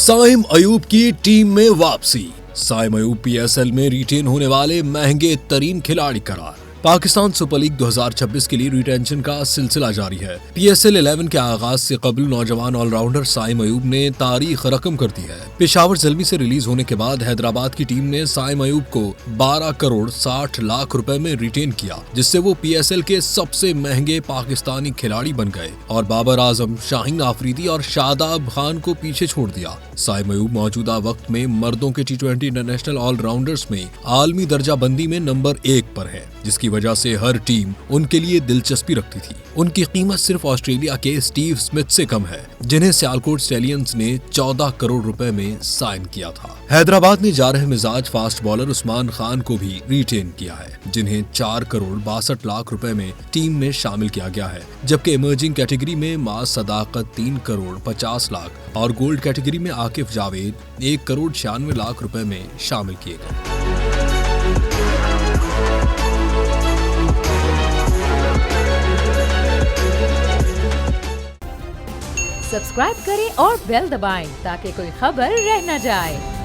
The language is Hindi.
साइम अयूब की टीम में वापसी। साइम अयूब पीएसएल में रिटेन होने वाले महंगे तरीन खिलाड़ी करार। पाकिस्तान सुपर लीग 2026 के लिए रिटेंशन का सिलसिला जारी है। पीएसएल 11 के आगाज से कबल नौजवान ऑलराउंडर साइम अयूब ने तारीख रकम कर दी है। पेशावर ज़ल्मी से रिलीज होने के बाद हैदराबाद की टीम ने साइम अयूब को 12 करोड़ 60 लाख रुपए में रिटेन किया, जिससे वो पीएसएल के सबसे महंगे पाकिस्तानी खिलाड़ी बन गए और बाबर आजम, शाहीन आफरीदी और शादाब खान को पीछे छोड़ दिया। साइम अयूब मौजूदा वक्त में मर्दों के T20 इंटरनेशनल ऑलराउंडर्स में आलमी दर्जा बंदी में नंबर 1 पर है, जिसकी वजह से हर टीम उनके लिए दिलचस्पी रखती थी। उनकी कीमत सिर्फ ऑस्ट्रेलिया के स्टीव स्मिथ से कम है, जिन्हें सियालकोट स्टैलियंस ने 14 करोड़ रुपए में साइन किया था। हैदराबाद ने जारह मिजाज फास्ट बॉलर उस्मान खान को भी रिटेन किया है, जिन्हें 4 करोड़ 62 लाख रुपए में टीम में शामिल किया गया है, जबकि इमर्जिंग कैटेगरी में मास सदाकत 3 करोड़ 50 लाख और गोल्ड कैटेगरी में आकिफ जावेद 1 करोड़ 96 लाख रुपए में शामिल किए गए। सब्सक्राइब करें और बेल दबाएं ताकि कोई खबर रह न जाए।